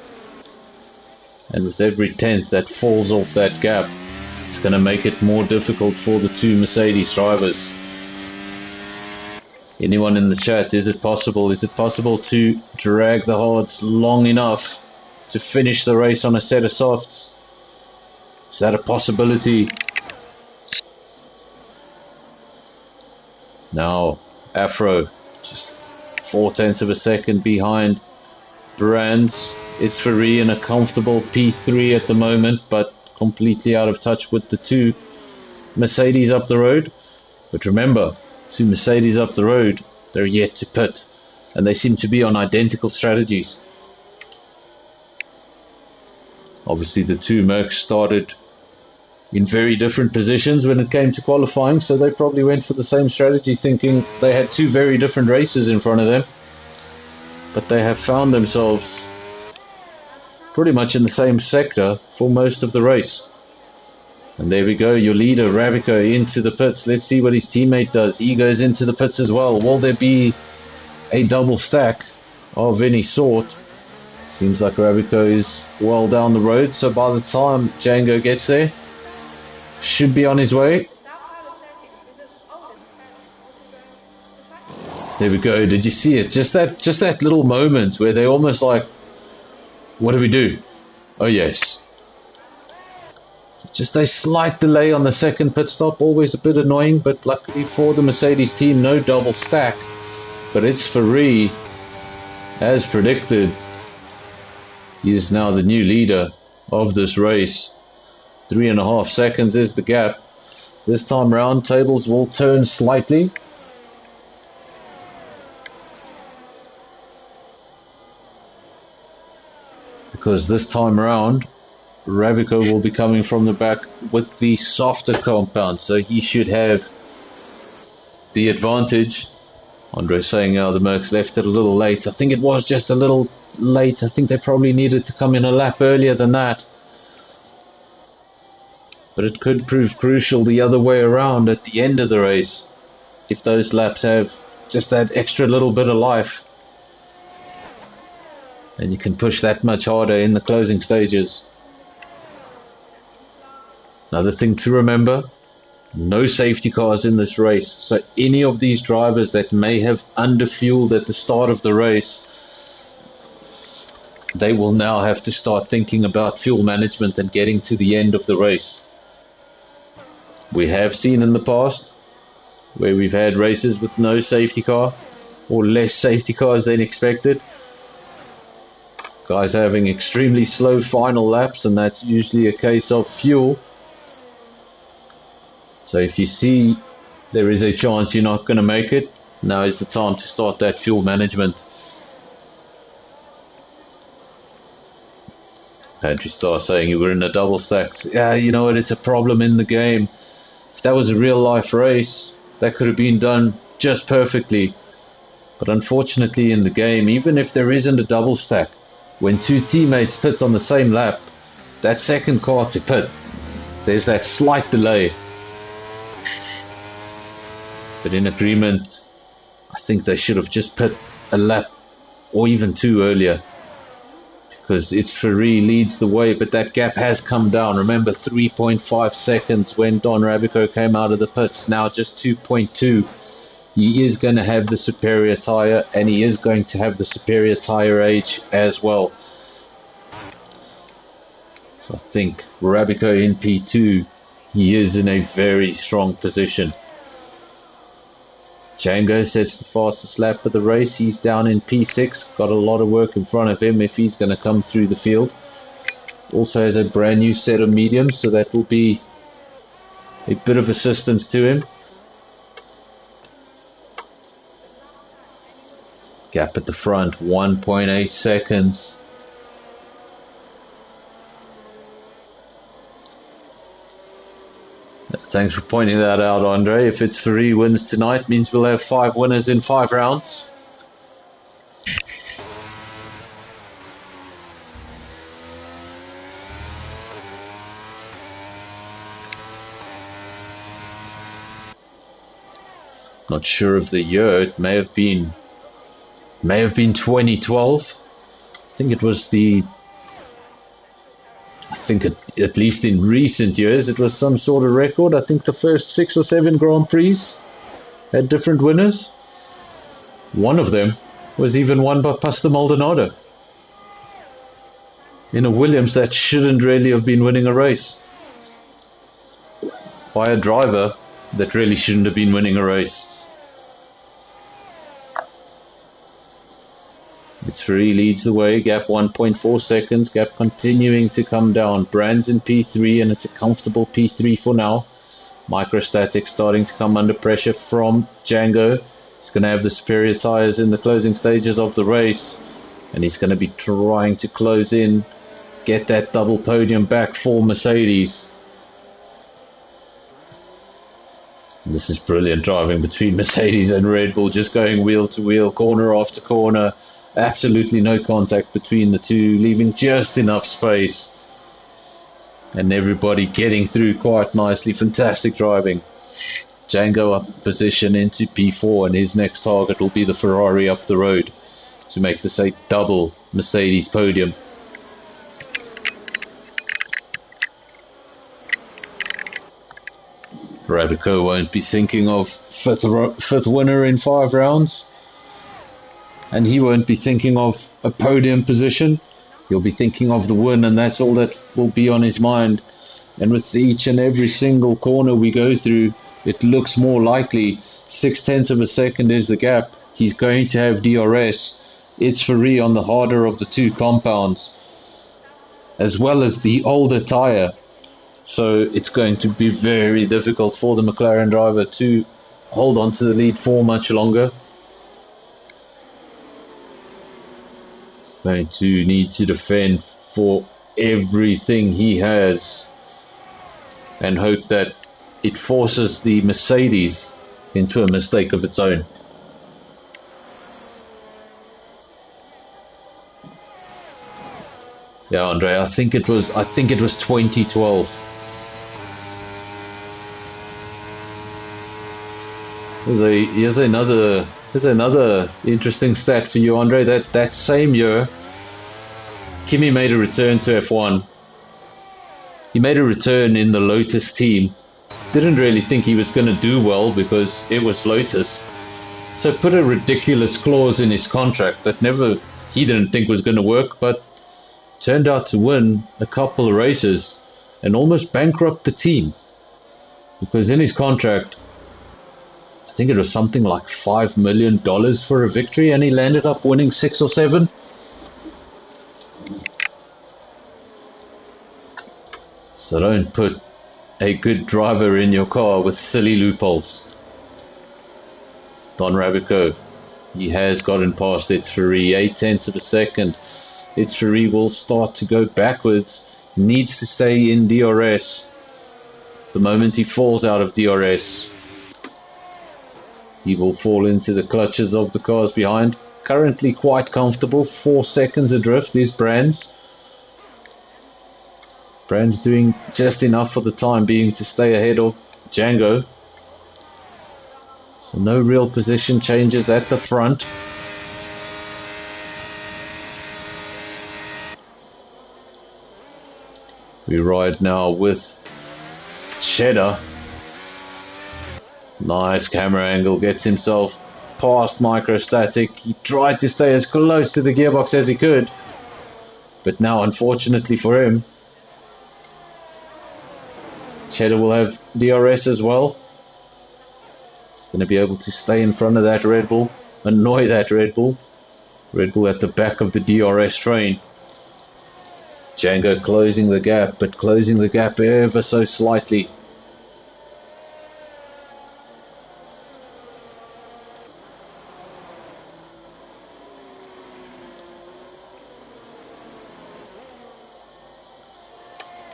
And with every tenth that falls off that gap, it's going to make it more difficult for the two Mercedes drivers. Anyone in the chat, is it possible? Is it possible to drag the hards long enough to finish the race on a set of softs? Is that a possibility? Now, Afro, just 0.4 of a second behind Brands. It's Ferrari in a comfortable P3 at the moment, but completely out of touch with the two Mercedes up the road. But remember, two Mercedes up the road, they're yet to pit, and they seem to be on identical strategies. Obviously the two Mercs started in very different positions when it came to qualifying, so they probably went for the same strategy, thinking they had two very different races in front of them, but they have found themselves pretty much in the same sector for most of the race. And there we go, your leader, Rabico, into the pits. Let's see what his teammate does. He goes into the pits as well. Will there be a double stack of any sort? Seems like Rabico is well down the road, so by the time Django gets there, should be on his way. There we go. Did you see it? Just that little moment where they almost like, what do we do? Oh yes. Just a slight delay on the second pit stop, always a bit annoying, but luckily for the Mercedes team, no double stack. But it's Ferrari, as predicted. He is now the new leader of this race. 3.5 seconds is the gap. This time round, tables will turn slightly. Because this time around, Rabico will be coming from the back with the softer compound, so he should have the advantage. Andre saying the Mercs left it a little late. I think it was just a little late. I think they probably needed to come in a lap earlier than that. But it could prove crucial the other way around at the end of the race, if those laps have just that extra little bit of life. And you can push that much harder in the closing stages. Another thing to remember, no safety cars in this race. So any of these drivers that may have underfueled at the start of the race, they will now have to start thinking about fuel management and getting to the end of the race. We have seen in the past where we've had races with no safety car or less safety cars than expected. Guys having extremely slow final laps, and that's usually a case of fuel. So if you see there is a chance you're not going to make it, now is the time to start that fuel management. Pantry Star saying you were in a double stack. Yeah, you know what, it's a problem in the game. If that was a real life race, that could have been done just perfectly. But unfortunately in the game, even if there isn't a double stack, when two teammates pit on the same lap, that second car to pit, there's that slight delay. But in agreement, I think they should have just pit a lap or even two earlier. Because it's Ferrari leads the way, but that gap has come down. Remember, 3.5 seconds when Don Rabico came out of the pits, now just 2.2. He is going to have the superior tyre, and he is going to have the superior tyre age as well. So I think Rabico in P2, he is in a very strong position. Django sets the fastest lap of the race. He's down in P6. Got a lot of work in front of him if he's going to come through the field. Also has a brand new set of mediums, so that will be a bit of assistance to him. Gap at the front, 1.8 seconds. Thanks for pointing that out, Andre. If it's Ferrari wins tonight, means we'll have 5 winners in 5 rounds. Not sure of the year. It may have been 2012. I think it was at least in recent years, it was some sort of record. I think the first 6 or 7 Grand Prix had different winners. One of them was even won by Pastor Maldonado in a Williams that shouldn't really have been winning a race, by a driver that really shouldn't have been winning a race. It's Ferrari leads the way, gap 1.4 seconds, gap continuing to come down. Brand's in P3 and it's a comfortable P3 for now. Microstatic starting to come under pressure from Django. He's going to have the superior tyres in the closing stages of the race, and he's going to be trying to close in, get that double podium back for Mercedes. And this is brilliant driving between Mercedes and Red Bull, just going wheel to wheel, corner after corner. Absolutely no contact between the two, leaving just enough space. And everybody getting through quite nicely. Fantastic driving. Django up position into P4, and his next target will be the Ferrari up the road. It's to make this a double Mercedes podium. Rabico won't be thinking of fifth winner in 5 rounds, and he won't be thinking of a podium position. He'll be thinking of the win, and that's all that will be on his mind. And with each and every single corner we go through, it looks more likely 0.6 of a second is the gap. He's going to have DRS. It's free on the harder of the 2 compounds, as well as the older tyre. So it's going to be very difficult for the McLaren driver to hold on to the lead for much longer. He's going to need to defend for everything he has and hope that it forces the Mercedes into a mistake of its own. Yeah, Andre, I think it was 2012. Here's another interesting stat for you, Andre. That same year, Kimi made a return to F1. He made a return in the Lotus team. Didn't really think he was going to do well because it was Lotus. So put a ridiculous clause in his contract that he didn't think was going to work, but turned out to win a couple of races and almost bankrupt the team. Because in his contract, I think it was something like $5 million for a victory, and he landed up winning 6 or 7. So don't put a good driver in your car with silly loopholes. Don Rabico, he has gotten past It's Free, 0.8 of a second. It's Free will start to go backwards, needs to stay in DRS. The moment he falls out of DRS, he will fall into the clutches of the cars behind. Currently quite comfortable, 4 seconds adrift is Brands. Brands doing just enough for the time being to stay ahead of Django. So no real position changes at the front. We ride now with Cheddar. Nice camera angle, gets himself past Microstatic. He tried to stay as close to the gearbox as he could, but now unfortunately for him, Cheddar will have DRS as well. He's going to be able to stay in front of that Red Bull, annoy that Red Bull. Red Bull at the back of the DRS train. Django closing the gap, but closing the gap ever so slightly.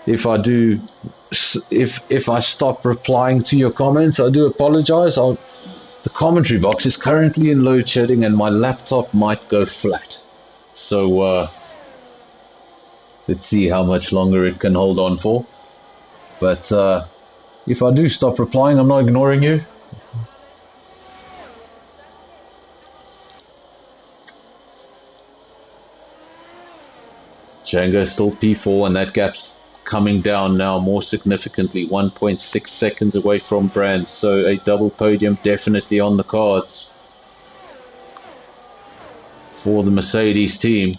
If I stop replying to your comments, I do apologize. The commentary box is currently in load shedding and my laptop might go flat. So let's see how much longer it can hold on for. But if I do stop replying, I'm not ignoring you. Django still P4, and that gap's coming down now more significantly, 1.6 seconds away from Brands. So a double podium definitely on the cards for the Mercedes team.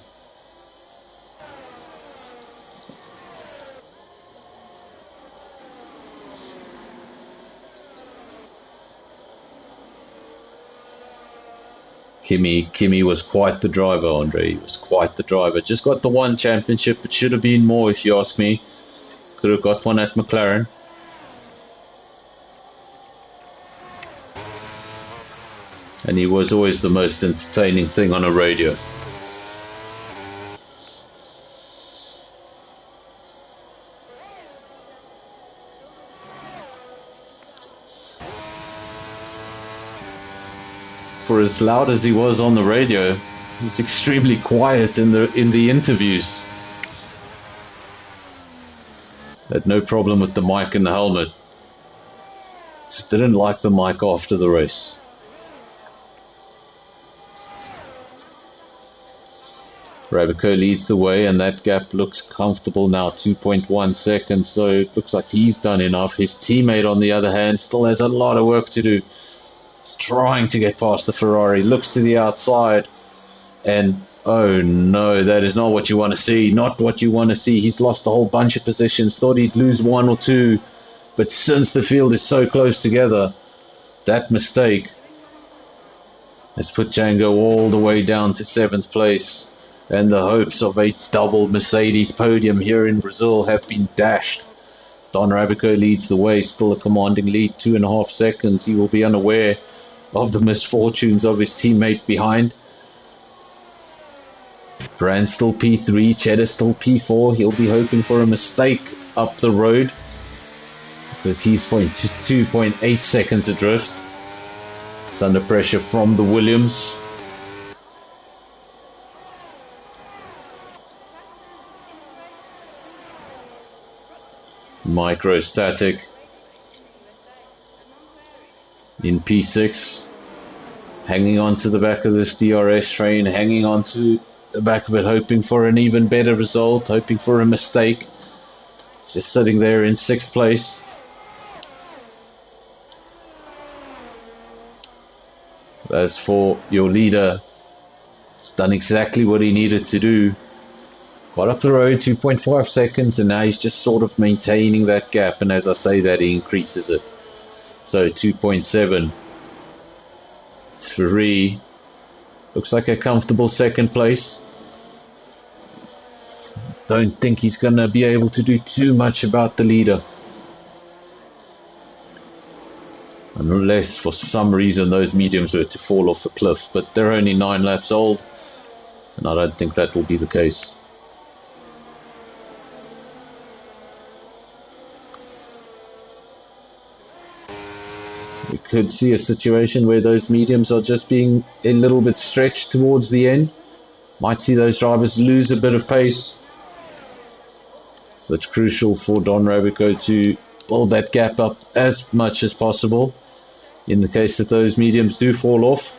Kimi was quite the driver, Andre. He was quite the driver. Just got the 1 championship. It should have been more, if you ask me. Could have got one at McLaren. And he was always the most entertaining thing on a radio. For as loud as he was on the radio, he was extremely quiet in the interviews. Had no problem with the mic and the helmet. Just didn't like the mic after the race. Rabico leads the way, and that gap looks comfortable now, 2.1 seconds, so it looks like he's done enough. His teammate, on the other hand, still has a lot of work to do. He's trying to get past the Ferrari, looks to the outside, and oh no, that is not what you want to see, not what you want to see. He's lost a whole bunch of positions, thought he'd lose one or two, but since the field is so close together, that mistake has put Django all the way down to 7th place, and the hopes of a double Mercedes podium here in Brazil have been dashed. Don Rabico leads the way, still a commanding lead, 2.5 seconds. He will be unaware of the misfortunes of his teammate behind. Brand still P3, Cheddar still P4. He'll be hoping for a mistake up the road, because he's 2.8 seconds adrift. It's under pressure from the Williams. Microstatic in P6, hanging on to the back of this DRS train, hanging on to the back of it, hoping for an even better result, hoping for a mistake. Just sitting there in 6th place. As for your leader, he's done exactly what he needed to do. Got up the road, 2.5 seconds, and now he's just sort of maintaining that gap, and as I say that, he increases it. So 2.7. Ferrari looks like a comfortable 2nd place. Don't think he's going to be able to do too much about the leader, unless for some reason those mediums were to fall off a cliff, but they're only 9 laps old, and I don't think that will be the case. We could see a situation where those mediums are just being a little bit stretched towards the end. Might see those drivers lose a bit of pace. So it's crucial for Don Rabico to build that gap up as much as possible in the case that those mediums do fall off.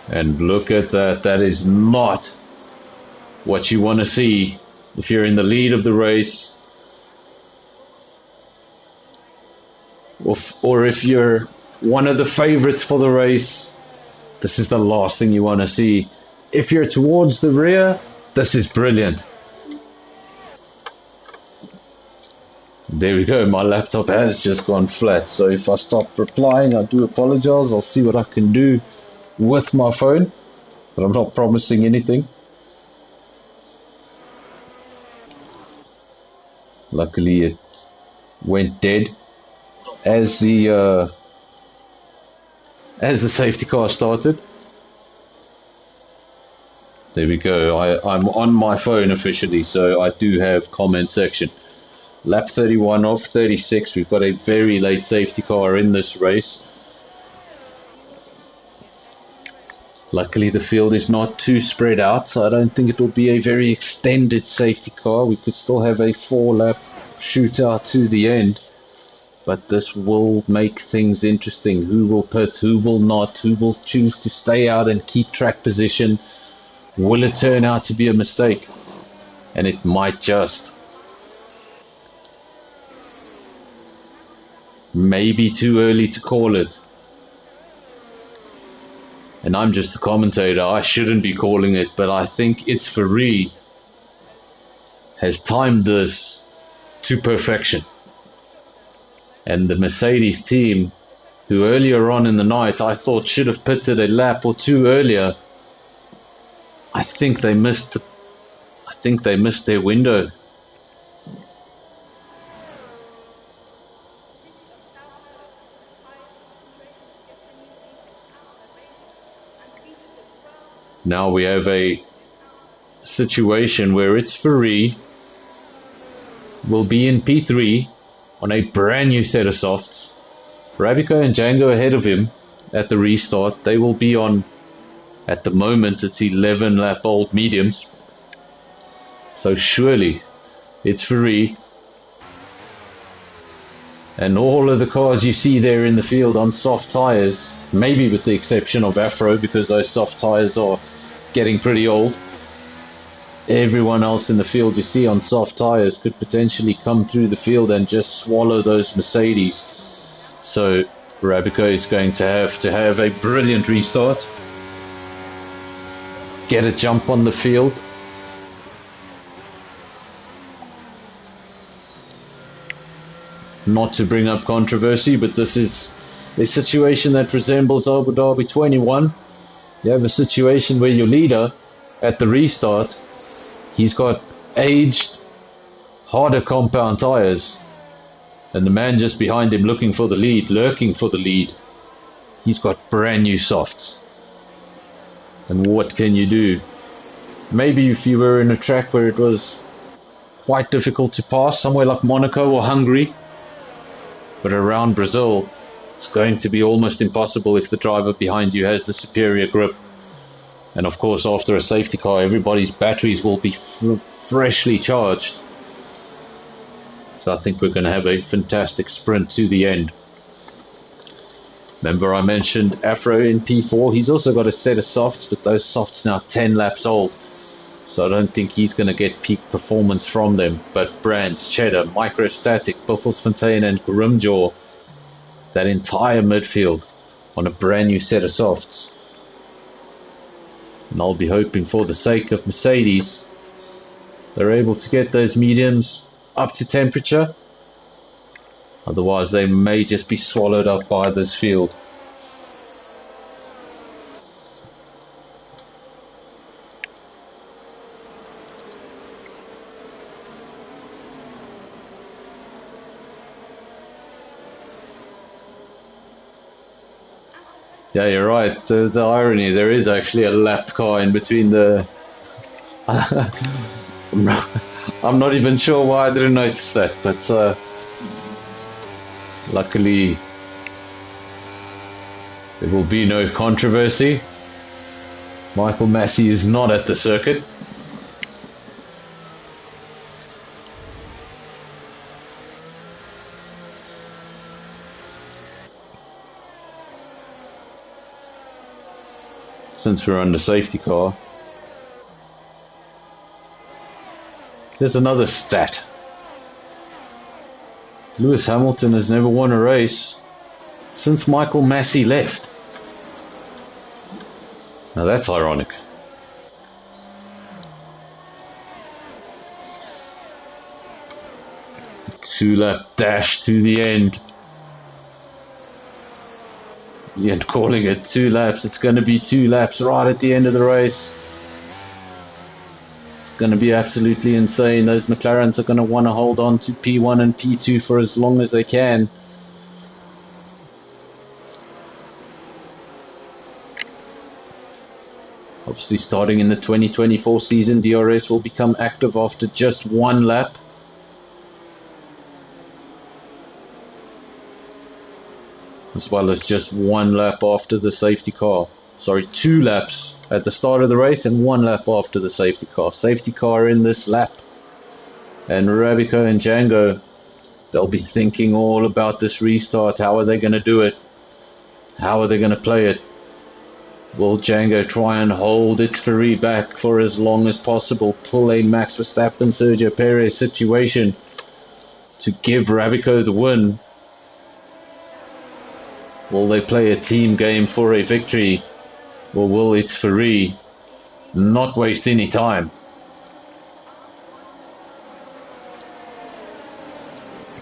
And look at that, that is not what you want to see if you're in the lead of the race, or if you're one of the favorites for the race. This is the last thing you want to see. If you're towards the rear, this is brilliant. There we go, my laptop has just gone flat, so if I stop replying, I do apologize. I'll see what I can do with my phone, but I'm not promising anything. Luckily it went dead as the safety car started. There we go, I'm on my phone officially, so I do have comment section. Lap 31 of 36, we've got a very late safety car in this race. Luckily the field is not too spread out, so I don't think it will be a very extended safety car. We could still have a 4-lap shootout to the end, but this will make things interesting. Who will pit, who will not, who will choose to stay out and keep track position? Will it turn out to be a mistake? And it might just. Maybe too early to call it. And I'm just the commentator, I shouldn't be calling it, but I think it's Ferrari has timed this to perfection. And the Mercedes team, who earlier on in the night I thought should have pitted a lap or two earlier, I think they missed their window. Now we have a situation where it's Ferrari will be in P3 on a brand new set of softs. Rabico and Django ahead of him at the restart. They will be on, at the moment, it's 11 lap old mediums. So surely it's Ferrari. And all of the cars you see there in the field on soft tyres, maybe with the exception of Afro, because those soft tyres are getting pretty old. Everyone else in the field you see on soft tyres could potentially come through the field and just swallow those Mercedes. So Arabico is going to have a brilliant restart, get a jump on the field. Not to bring up controversy, but this is a situation that resembles Abu Dhabi 21. You have a situation where your leader at the restart, he's got aged, harder compound tyres, and the man just behind him looking for the lead, lurking for the lead, he's got brand new softs. And what can you do? Maybe if you were in a track where it was quite difficult to pass, somewhere like Monaco or Hungary, but around Brazil, it's going to be almost impossible if the driver behind you has the superior grip. And of course, after a safety car, everybody's batteries will be freshly charged. So I think we're going to have a fantastic sprint to the end. Remember I mentioned Afro in P4, he's also got a set of softs, but those softs now 10 laps old. So I don't think he's going to get peak performance from them. But Brands, Cheddar, Microstatic, Buffelsfontein and Grimjaw, that entire midfield on a brand new set of softs. And I'll be hoping for the sake of Mercedes, they're able to get those mediums up to temperature. Otherwise they may just be swallowed up by this field. Yeah, you're right. The irony, there is actually a lapped car in between the... I'm not even sure why I didn't notice that, but luckily there will be no controversy. Michael Massey is not at the circuit. Since we're on the safety car, there's another stat. Lewis Hamilton has never won a race since Michael Massey left. Now that's ironic. Two-lap dash to the end. And calling it 2 laps, it's going to be 2 laps right at the end of the race. It's going to be absolutely insane. Those McLarens are going to want to hold on to P1 and P2 for as long as they can. Obviously starting in the 2024 season, DRS will become active after just 1 lap. As well as just 1 lap after the safety car. Sorry, 2 laps at the start of the race and 1 lap after the safety car. Safety car in this lap. And Arabico and Django, they'll be thinking all about this restart. How are they going to do it? How are they going to play it? Will Django try and hold its Ferrari back for as long as possible? Pull a Max Verstappen, Sergio Perez situation to give Arabico the win? Will they play a team game for a victory, or will its Ferrari not waste any time?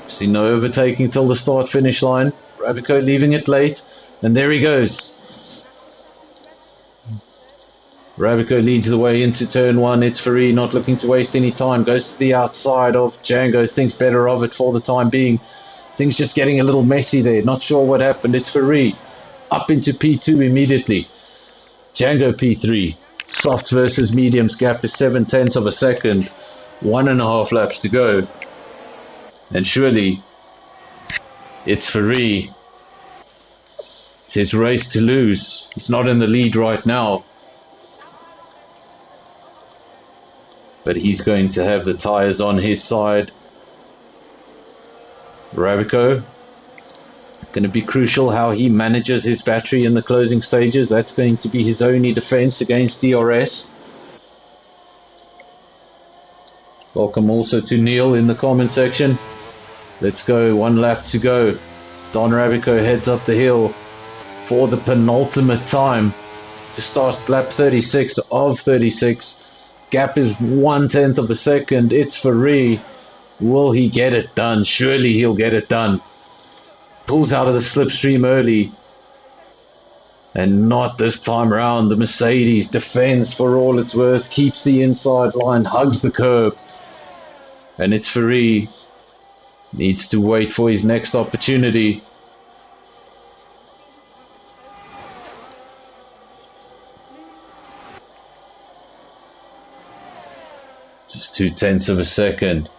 See no overtaking till the start-finish line. Arabico leaving it late, and there he goes. Arabico leads the way into turn 1. It's Ferrari not looking to waste any time. Goes to the outside of Django, thinks better of it for the time being. Things just getting a little messy there. Not sure what happened. It's Ferrari up into P2 immediately. Django P3. Soft versus mediums gap is 7/10 of a second. 1.5 laps to go. And surely it's Ferrari. It's his race to lose. He's not in the lead right now. But he's going to have the tyres on his side. Arabico Going to be crucial how he manages his battery in the closing stages. That's going to be his only defense against DRS. Welcome also to Neil in the comment section. Let's go, 1 lap to go. Don Rabico heads up the hill for the penultimate time to start lap 36 of 36. Gap is 1/10 of a second. It's Ferrari. Will he get it done? Surely he'll get it done. Pulls out of the slipstream early. And not this time around. The Mercedes defends for all it's worth. Keeps the inside line. Hugs the curb. And it's Ferrari. Needs to wait for his next opportunity. Just 0.2 of a second.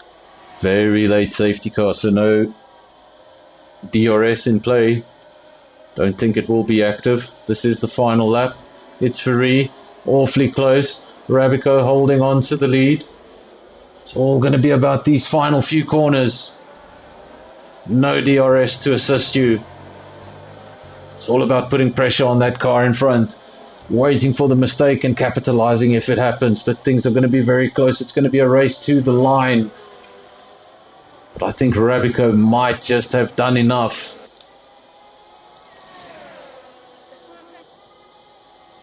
Very late safety car, so no DRS in play. Don't think it will be active. This is the final lap. It's Ferrari, awfully close. Rabico holding on to the lead. It's all going to be about these final few corners. No DRS to assist you. It's all about putting pressure on that car in front. Waiting for the mistake and capitalizing if it happens. But things are going to be very close. It's going to be a race to the line. But I think Rabico might just have done enough.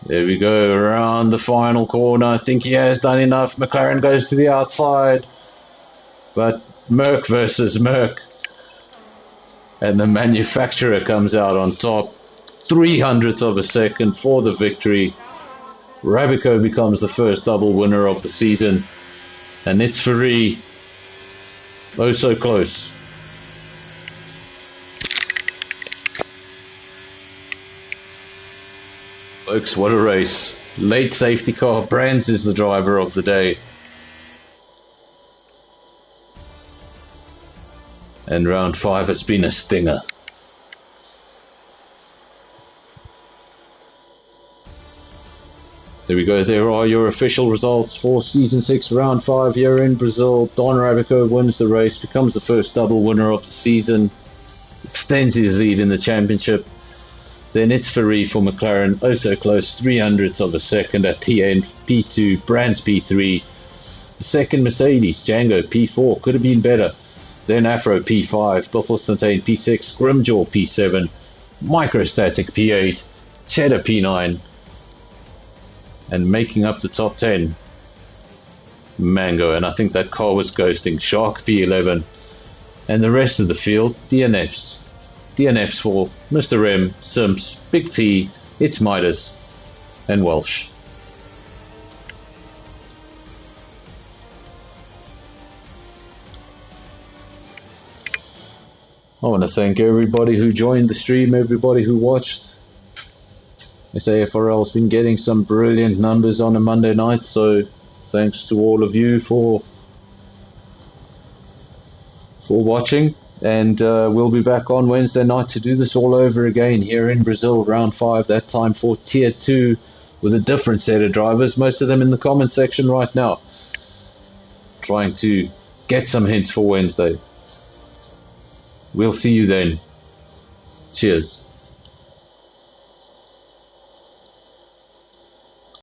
There we go, around the final corner. I think he has done enough. McLaren goes to the outside. But Merc versus Merc. And the manufacturer comes out on top. 0.03 of a second for the victory. Rabico becomes the first double winner of the season. And it's Ferrari. Oh, so close. Folks, what a race. Late safety car. Brands is the driver of the day. And round 5 has been a stinger. There we go, there are your official results for Season 6, Round 5 here in Brazil. Don Rabico wins the race, becomes the first double winner of the season, extends his lead in the championship. Then it's Ferrari for McLaren, oh so close, 0.03 of a second at TN P2, Brands P3. The second Mercedes, Django P4, could have been better. Then Afro P5, Buffelsfontein P6, Grimjaw P7, Microstatic P8, Cheddar P9. And making up the top 10, Mango, and I think that car was ghosting, Shark P11, and the rest of the field, DNFs. DNFs for Mr. M, Simps, Big T, It's Midas, and Welsh. I want to thank everybody who joined the stream, everybody who watched. SAFRL has been getting some brilliant numbers on a Monday night, so thanks to all of you for watching, and we'll be back on Wednesday night to do this all over again here in Brazil, round 5, that time for tier 2 with a different set of drivers, most of them in the comment section right now, trying to get some hints for Wednesday. We'll see you then. Cheers.